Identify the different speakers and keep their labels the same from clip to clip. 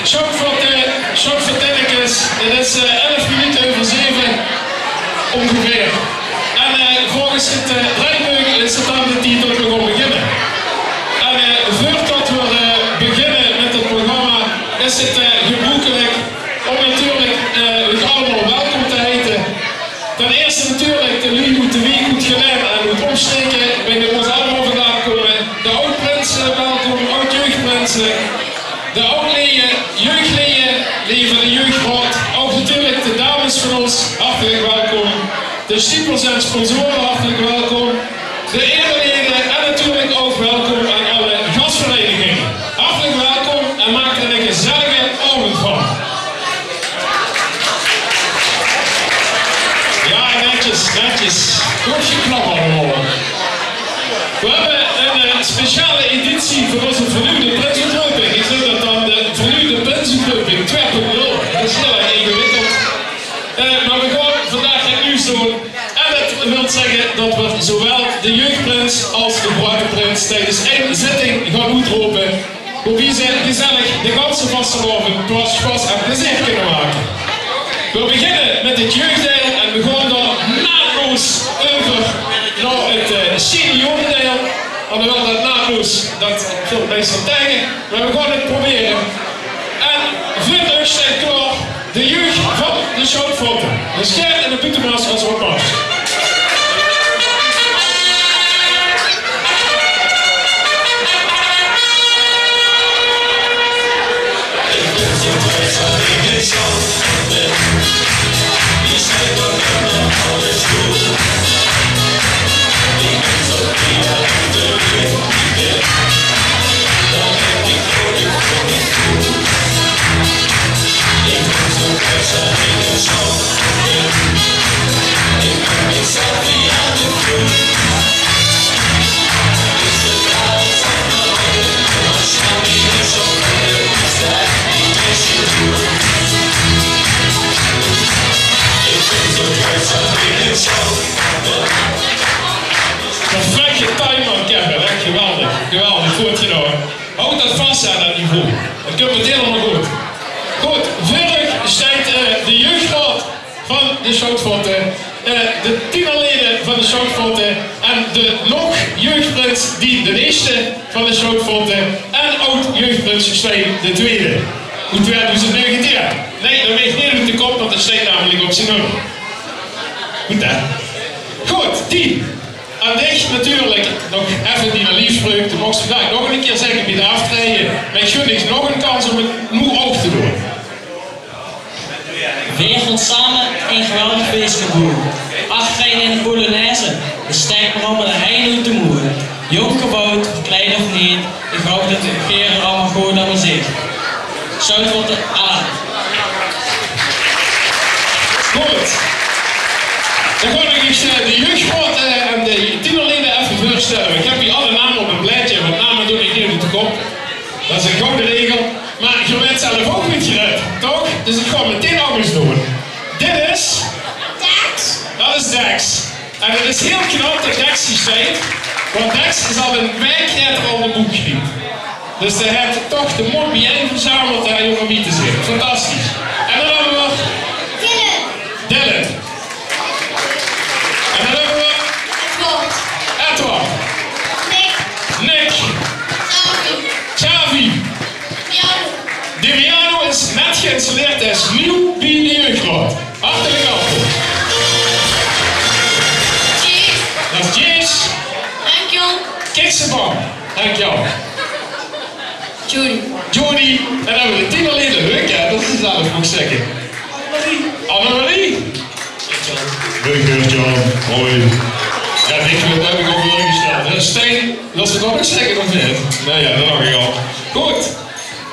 Speaker 1: Shock voor Tennekes. Het is 11 minuten over 7 ongeveer. En volgens het draaiboek is het dan de titel we gaan beginnen. En voordat we beginnen met het programma is het gebruikelijk om natuurlijk u allemaal welkom te heten. Ten eerste natuurlijk de lui moet de wie goed geleid en moet omsteken. Wij ons allemaal vandaag komen. De oud-prinsen welkom, oud-jeugdprinsen. De oud-leden, jeugdleden, die van de jeugdraad. Ook natuurlijk de dames van ons, hartelijk welkom. De stiepels en sponsoren, hartelijk welkom. De ereleden en natuurlijk ook welkom aan alle gastverenigingen. Hartelijk welkom en maak er een gezellige avond van. Ja, netjes. Goed geknapt allemaal. We hebben een speciale editie voor onze vernieuwde Prinsengroeping. Ik zeg dat dan de vernieuwde Prinsengroeping 2.0. Dat is heel erg ingewikkeld. Maar we gaan vandaag het nieuws doen. En dat wil zeggen dat we zowel de jeugdprins als de bruideprins tijdens één zitting gaan uitroepen. Hoe wie ze gezellig de ganse vastenavond spaß en plezier kunnen maken. We beginnen met het jeugddeel en we gaan dan naadloos over naar het seniorendeel. Alhoewel dat naadloos, dat veel meestal tegen, maar we gaan het proberen. En verder staat klaar de jeugd van de Schoutfotten. De Scher en de Pietermaas als oppas. Perfecte timer, Kevin, hè? Geweldig, goed gedaan. Houd dat vast aan dat niveau. Dat komt het helemaal goed. Goed, verder staat de jeugdraad van de Schoutfotten, de tienerleden van de Schoutfotten en de nog jeugdprins die de eerste van de Schoutfotten en oud-jeugdprins Stijn de tweede. Hoe 2019? Nee, dat weegt niet op de kop, want dat staat namelijk op zijn nummer. Goed hè? Goed, 10. En dicht natuurlijk nog even die liefspreuk. Toen mocht vandaag nog een keer zeggen bij de aftreden. Met Gunnings nog een kans om het nu ook te doen.
Speaker 2: Weer van samen een geweldig feestgevoel. Achterin in de Polonaise, de stijgprogramma de Heino te moeren. Jong gebouwd, verkleid of niet, ik hoop dat de keren allemaal gewoon naar me zit. Schoutfotten aan.
Speaker 1: Goed. Dan ga ik eens de jeugdraad en de tienerleden even voorstellen. Ik heb hier alle namen op een blaadje, want namen doe ik niet op de kop. Dat is een gouden regel. Maar je bent zelf ook niet gered, toch? Dus ik ga meteen ook eens doen. Dit is...
Speaker 3: Dex.
Speaker 1: Dat is Dex. En het is heel knap dat Dex systeem, want Dex is al een wijknetter al de boek geschreven. Dus hij heeft toch de mooi bijeen verzameld en jongen wie te zeggen. Fantastisch. En dan hebben we... Dylan. En dan hebben we... Edward. Nick. Xavi. Dimiano is net geïnstalleerd als nieuw bij de jeugdraad. Hartelijk welkom. Dat is Jace.
Speaker 3: Dankjewel.
Speaker 1: Kiksenbam. Dankjewel. Jody. En dan hebben we de tienerleden. Leuk hè, dat is zelf ook zeggen. Annemarie. Leuk John. Hoi. Ja, dat heb ik ook wel ingesteld. Stijn, dat ze nog eens zeggen of niet? Nou ja, dat mag ik al. Goed.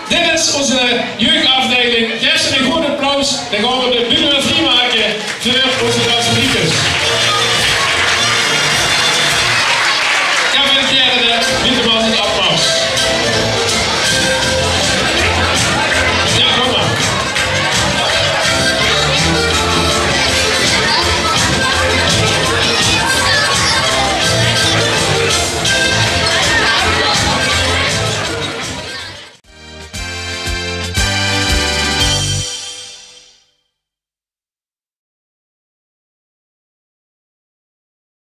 Speaker 1: Dit is onze jeugdafdeling. Geef ze een goed applaus. Dan gaan we de bühne vrij maken voor onze gastvriendjes.